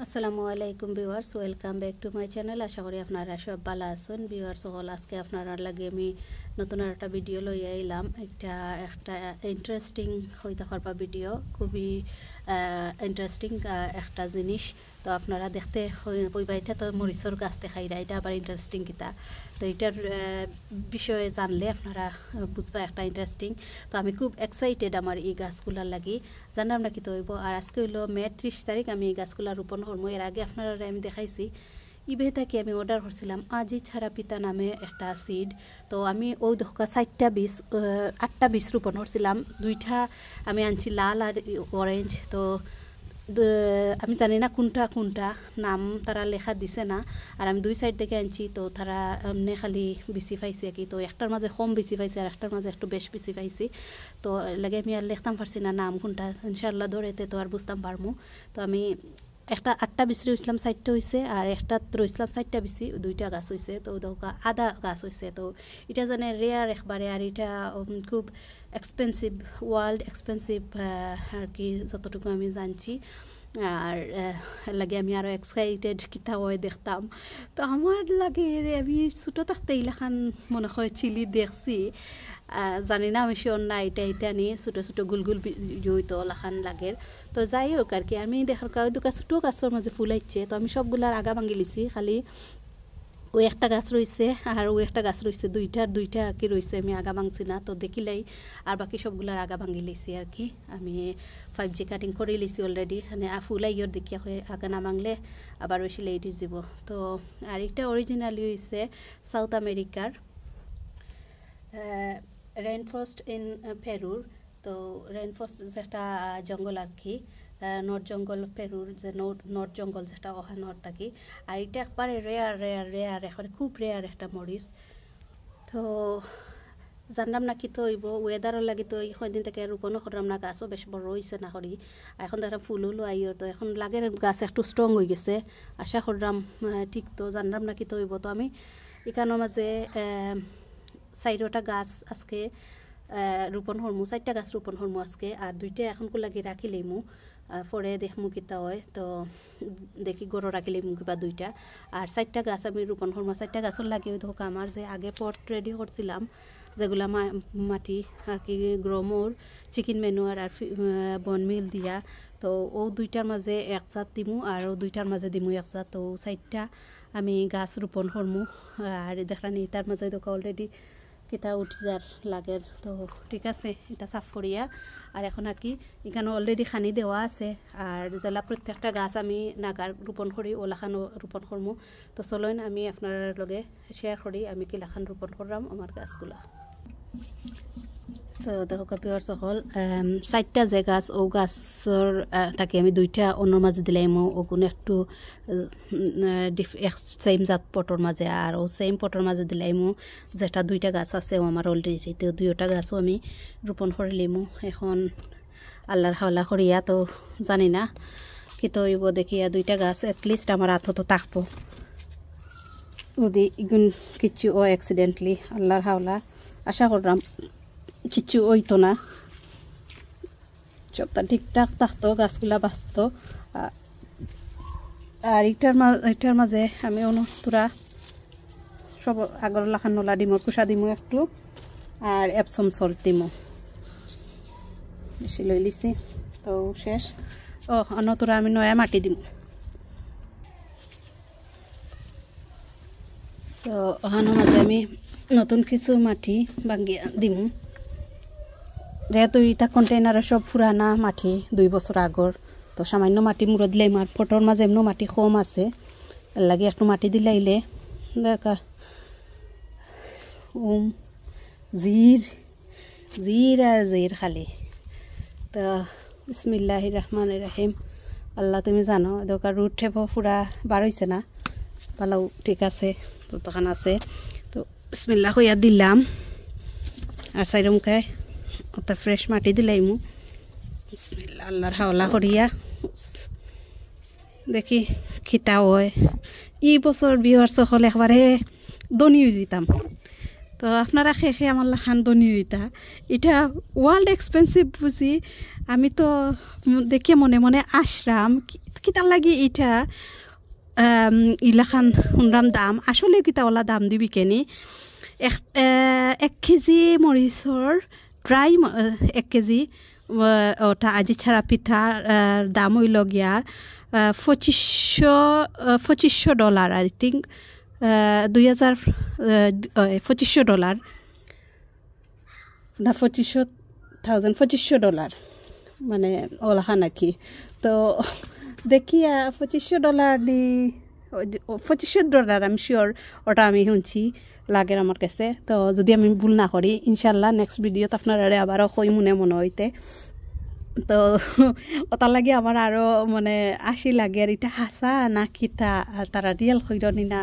আসসালামু আলাইকুম viewers, welcome back to my channel. আশা করি আপনারা সব ভালো আছেন। ভিউয়ার্স সকল, আজকে আপনারা লাগে আমি নতুন একটা ভিডিও লইয়া আইলাম। একটা ইন্টারেস্টিং হইতে পারবা ভিডিও, খুবই ইন্টারেস্টিং একটা জিনিস। তো আপনারা দেখতে কইবাইতে তো মরিচর গাছ দেখাইরা, এটা আবার ইন্টারেস্টিং কিতা। তো এটার বিষয়ে জানলে আপনারা বুঝবা একটা ইন্টারেস্টিং। তো আমি খুব এক্সাইটেড আমার এই গাছগুলার লাগি, জানাম না কি তো হইব। আর আজকে হইলো মে 30 তারিখ, আমি এই গাছগুলা রোপণ করবো। এর আগে আপনারা আমি দেখাইছি ইবে থেকে আমি অর্ডার করছিলাম আজি ছাড়া পিতা নামে একটা সিড। তো আমি ওই দেখা 4টা বীজ 8টা বীজ রোপণ করছিলাম। 2টা আমি আনছি লাল আর অরেঞ্জ। তো আমি জানি না কোনটা নাম তারা লেখা দিছে না। আর আমি 2 সাইড থেকে আনছি, তো তারা এমনি খালি বেশি পাইছে কি। তো একটার মাঝে কম বেশি পাইছে আর একটার মাঝে একটু বেশি পাইছি। তো লাগে আমি আর লিখতাম পারছি না নাম কোনটা, ইনশাল্লাহ ধরেতে তো আর বুঝতাম পারমু। তো আমি একটা 8টা বিচি রইছিলাম, 4টা হয়েছে। আর একটা রইছিলাম 4টা বিচি, 2টা গাছ হয়েছে। তো আধা গাছ হয়েছে। তো এটা জানে রেয়ার একবারে। আর এটা খুব এক্সপেন্সিভ, ওয়ার্ল্ড এক্সপেন্সিভ আর কি, যতটুকু আমি জানছি। আর লাগে আমি আরও এক্সাইটেড কিতা হয় দেখতাম। তো আমার লাগে আমি ছোটো থাকতে এইলাখান মনে হয় চিলি দেখছি, জানি না আমি শিওর না এটা নিয়ে ছোটো ছোটো গুলগুল হইতো লাখান লাগের। তো যাই হোক আর কি, আমি দেখার কাউ দুকা ছোটো গাছের মাঝে ফুল আইছে। তো আমি সবগুলার আগা ভাঙি লিছি, খালি ওই একটা গাছ রয়েছে আর ওই একটা গাছ রয়েছে, দুইটা আর কি রয়েছে, আমি আগা ভাঙছি না। তো দেখিলাই আর বাকি সবগুলার আগা ভাঙি লিছি আর কি। আমি 5G কাটিং করে লিছি অলরেডি। মানে ফুল আইয়র দেখিয়া হয়ে আগা না ভাঙলে আবার বেশি লেট হয়ে যাব। তো আর একটা অরিজিনালি হয়েছে সাউথ আমেরিকার রেইনফরেস্ট ইন পেরুর। তো রেইনফরেস্ট যেটা জঙ্গল আর কি, নর্থ জঙ্গল পেরুর যে নর্থ জঙ্গল যেটা ওখানোর থাকি। আর এটা একবারে রেয়ার এখন খুব রেয়ার একটা মরিচ। তো জানলাম না কি তো হইব, ওয়েদারের লাগি তো এই কয়দিন থেকে রোপণও করলাম না, গাছও বেশ বড় হয়েছে না করি। এখন দেখলাম ফুল হলো আইয়র। তো এখন লাগে গাছ একটু স্ট্রং হয়ে গেছে, আশা করলাম ঠিক। তো জানলাম না কি তো হইব। তো আমি এখানোর মাঝে 4টা গাছ আজকে রোপণ করমু, 4টা গাছ রোপণ করমু আজকে। আর 2টা এখন লাগে রাখি লইমু, পরে দেখমু কিতা হয়। তো দেখি গড় রাখি লইমু কিবা 2টা। আর 4টা গাছ আমি রোপণ করমু। 4টা গাছর লাগে ধোকা আমার যে আগে পট রেডি করছিলাম, যেগুলা মাটি আর কি, গ্রোমোর, চিকেন ম্যানুয়ার আর বন মিল দিয়া। তো ও 2টার মাঝে 1 জাত দিমু আর ও 2টার মাঝে দিমু 1 জাত। তো 4টা আমি গাছ রোপণ করমু। আর দেখানি তার মাঝে ধোকা অলরেডি কিতা উঠি যার লাগের। তো ঠিক আছে, এটা সাফ করিয়া। আর এখন আর কি এখানে অলরেডি খানি দেওয়া আছে। আর জেলা প্রত্যেকটা গাছ আমি নাগার রোপণ করি, ওলাখানো রোপণ করমু। তো চলেন আমি আপনার লগে শেয়ার করি আমি কিলাখান রোপণ করলাম আমার গাছগুলা। সো দেখো কাপিওর সকল 4টা যে গাছ, ও গাছর তাকে আমি 2টা অন্যর মাঝে দিলাম। ওগুলো একটু সেম জাত পটর মাঝে, আর ও সেম পটর মাঝে দিলাম যেটা 2টা গাছ আছে আমার অলরেডি। তো 2টা গাছও আমি রোপণ করে লিমু এখন আল্লাহর হাওলা করিয়া। তো জানি না কিন্তু হইব দেখিয়া 2টা গাছ এটলিস্ট আমার হাতও তো থাকবো, যদি ইগুন কিচ্ছু ও অ্যাক্সিডেন্টলি আল্লাহর হাওলা। আশা করলাম কিচ্ছু হইতো না, সবটা ঠিকঠাক থাকতো, গাছগুলা বাঁচত। আর এটার মাঝে আমি তোরা সব আগর লাখান নলা দিমু, কুষা দিমু একটু, আর এপসম সল্ট দিমু বেশি লই লিছি। তো শেষ। তোরা আমি নয়া মাটি দিমু। সো ওখানোর মাঝে আমি নতুন কিছু মাটি ভাঙিয়া দিমু, যেহেতু এটা কন্টেইনারে সব পুরানা মাটি 2 বছর আগর। তো সামান্য মাটি মুড়ো দিলে আমার ফটোর মাঝে এমন মাটি কম আছে, লাগে একটু মাটি দিলাইলে দেখা জির আর জির খালি। তো বিসমিল্লাহির রহমানির রহিম। আল্লাহ তুমি জানো দোকান রুট ঠেপ পুরা বার হয়েছে না, ভালো ঠিক আছে, ততখান আছে। তো বিসমিল্লাহ হইয়া দিলাম। আর সাইড মুখে অত ফ্রেশ মাটি দিলাইমু। বিসমিল্লাহ আল্লাহর হাওলা করিয়া দেখি খিতা হয়। এই বছর বিহার সকল একবারে ধনী হয়ে যেতাম। তো আপনারা খেয়ে আমার লাখান দনি হইতা এটা ওয়ার্ল্ড এক্সপেন্সিভ বুঝি আমি তো দেখে মনে মনে আসরাম কিতার লাগি এটা ইলাখান শুনরাম দাম আসলে কিতা ওলা দাম দিবি কেনি 1 কেজি মরিচর ড্রাই 1 কেজি ওটা আজি ছাড়া পিঠার দাম হইল গিয়া $2500 আই থিঙ্ক $2500 না $2500 মানে ওলাখান আর কি তো দেখিয়া $2500 নি $2500 আমি শিওর ওটা আমি শুনছি লাগের আমার কাছে তো যদি আমি ভুল না করি ইনশাল্লাহ নেক্সট ভিডিওতে আপনারা আবারও কই মনে হইতে তো ওটা লাগে আমার আরও মানে আশি লাগে আর এটা হাসা না কিতা তারা রিয়েল হইরনি না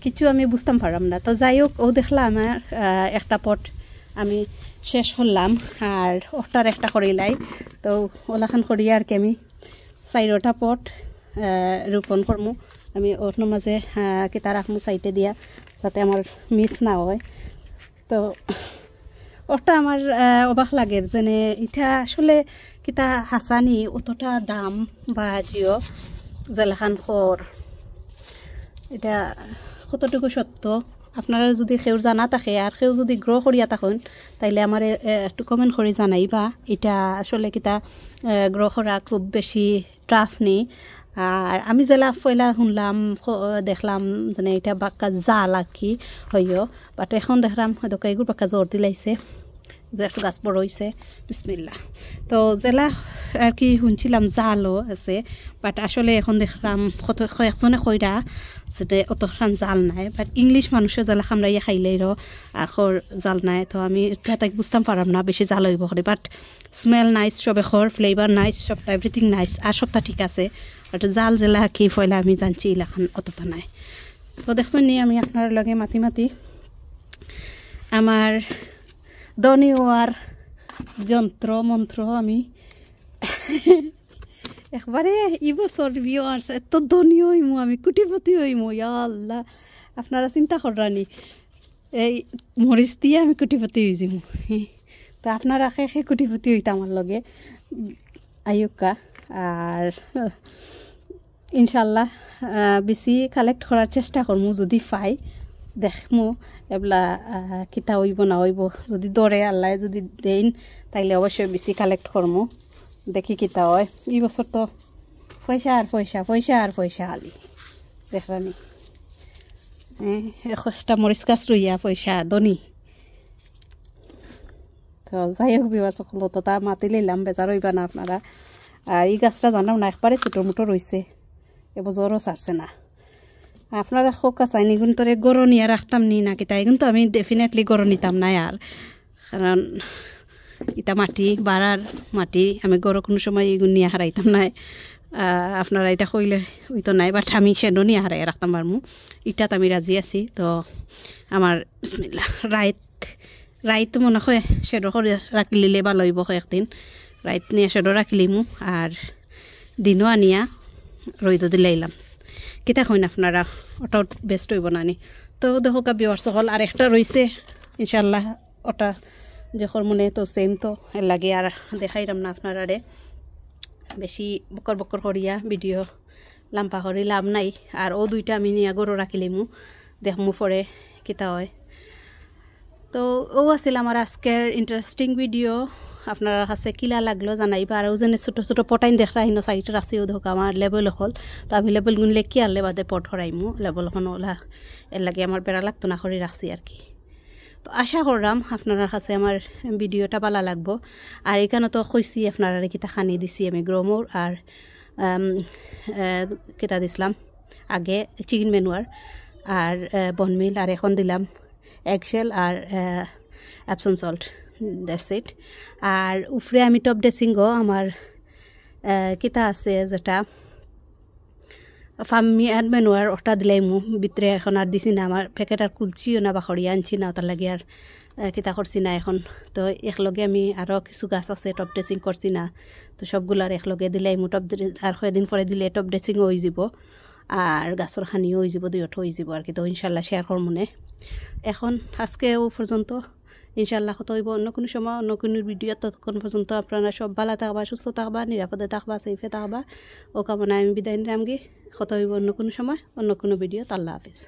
কিছু আমি বুঝতাম পারলাম না তো যাই হোক ও দেখলাম আমার একটা পট আমি শেষ হলাম আর ওটার একটা করিলাই তো ওলাখান করি আর কি আমি 4টা পট রোপণ করমু আমি ওর মাঝে কিতা রাখমু সাইডে দিয়া যাতে আমার মিস না হয় তো ওটা আমার অবাক লাগে যেনে এটা আসলে কিতা হাসানি অতটা দাম বা জিও জেলাখান খর এটা কতটুকু সত্য আপনারা যদি কেউ জানা থাকে আর কেউ যদি গ্রো করিয়া থাকুন তাইলে আমার একটু কমেন্ট করে জানাইবা এটা আসলে কিতা গ্রো করা খুব বেশি টাফ নি আর আমি জেলা পয়লা শুনলাম দেখলাম যেন এটা বাক্কা জাল আর কি হইও বাট এখন দেখলাম হয়তো এগুলো বাক্কা জোর দিলাইছে একটু গাছ বড় হয়েছে বিসমিল্লাহ তো জেলা আর কি শুনছিলাম জালও আছে বাট আসলে এখন দেখলাম কয়েকজনে কইরা যে অতখান জাল নাই বাট ইংলিশ মানুষে জেলা খামরাইয়া খাইলেই আর জাল নাই তো আমি তাই বুঝতাম পারাম না বেশি জাল হইব করে বাট স্মেল নাইস সবে খর ফ্লেভার নাইস সব এভরিথিং নাইস আর সবটা ঠিক আছে বাট জাল জেলা কি ফয়লা আমি জানছি ইলাখান অতটা নাই তো দেখছো নি আমি আপনার লগে মাতি আমার ধনী হওয়ার যন্ত্র মন্ত্র আমি একবারে এই বছর ভিউয়ার্স এত ধনী হইমু আমি কোটিপতি হইমু ইয়া আল্লাহ আপনারা চিন্তা করানি এই মরিচ দিয়ে আমি কোটিপতি হয়ে যাবো তো আপনারা খেয়ে কোটিপতি হইতে আমার লগে আয়ুকা আর ইনশাল্লাহ বেশি কালেক্ট করার চেষ্টা করমু যদি পাই দেখমু এবলা কিতা হইব না হইব যদি দরে আল্লাহ যদি দেন তাইলে অবশ্যই বেশি কালেক্ট করমু দেখি কিতা হয় এই বছর তো পয়সা আর পয়সা আলি দেখরানি একটা মরিচ গাছ রইয়া পয়সা ধনী তো যাই হোক বিবার সকল তো তা মাতি লইলাম বেজার হইবা না আপনারা আর এই গাছটা জানাও না একবারে ছোটো মোটো রয়েছে এবছরও ছাড়ছে না আপনারা শোক আছে নিগুণ তোরে গরো নিয়ে রাখতাম নি না কিতা কিন্তু আমি ডেফিনেটলি গরো নিতাম না আর কারণ ইটা মাটি বাড়ার মাটি আমি গরো কোনো সময় এগুন নিয়ে হারাইতাম নাই আপনারা এটা কইলে ওই তো নাই বাট আমি সেনো নিয়ে হারাই রাখতাম পারমু ইটাত আমি রাজি আছি তো আমার বিসমিল্লাহ রাইত মনে হয় সেডো করে রাখিলে ভালো হইব কয়েকদিন রাইত নিয়ে সেডো রাখিলিমু আর দিনও আনিয়া রইদ দিলাইলাম কিতা কইন আপনারা ওটা বেস্ট হইব নানি তো দেখো বিয়ার সকল আর একটা রয়েছে ইনশাল্লাহ ওটা যখন মনে তো সেম তো লাগে আর দেখাইলাম না আপনারারে বেশি বকর করিয়া ভিডিও লাম্পা করি লাভ নাই আর ও দুইটা আমি নিয়ে গরু রাখিলিমু দেখমু পরে কিতা হয় তো ও আছিল আমার আজকের ইন্টারেস্টিং ভিডিও আপনার কাছে কিলা লাগলো জানাইবা আর যেনে ছোটো ছোটো পটাইন দেখা হিনো সাইডত আছেও ধোক আমার লেবেল হল তো আমি লেবেল গুনলে কি আনলে বাদে পট হরাইমু লেবেলখন ওলা এর লাগে আমার বেড়া লাগতো না করে রাখছি আর কি তো আশা করলাম আপনার কাছে আমার ভিডিওটা ভালো লাগবো আর এখানে তো কইছি আপনারা কিতা খানি দিছি আমি গ্রোমোর আর কিতা দিছিলাম আগে চিকেন ম্যানুয়ার আর বনমিল আর এখন দিলাম এগশেল আর অ্যাপসম সল্ট দ্যাটস ইট আর উপরে আমি টপ ড্রেসিংও আমার কিতা আছে যেটা ফার্মি অ্যাড ম্যানুয়ার ওটা দিলাই মু ভিতরে এখন আর দিছি না আমার প্যাকেট আর খুলছিও না বা খড়িয়া আনছি না ওটার লাগে আর কিতা করছি না এখন তো একলগে আমি আরও কিছু গাছ আছে টপ ড্রেসিং করছি না তো সবগুলো আর একলগে দিলাই মু টপ আর কয়েকদিন পরে দিলে টপ ড্রেসিংও হয়ে যাব আর গাছর খানিও হয়ে যাব দুইটা হয়ে যাব আর কি তো ইনশাল্লাহ শেয়ার করবো না এখন আজকে ও পর্যন্ত ইনশাল্লাহ কত হইব অন্য কোনো সময় অন্য কোনো ভিডিও ততক্ষণ পর্যন্ত আপনারা সব ভালো থাকবা সুস্থ থাকবা নিরাপদে থাকবা সেফে থাকবা ও কামনায় আমি বিদায় নিলাম গিয়ে কত হইব অন্য কোনো সময় অন্য কোনো ভিডিও আল্লাহ হাফিজ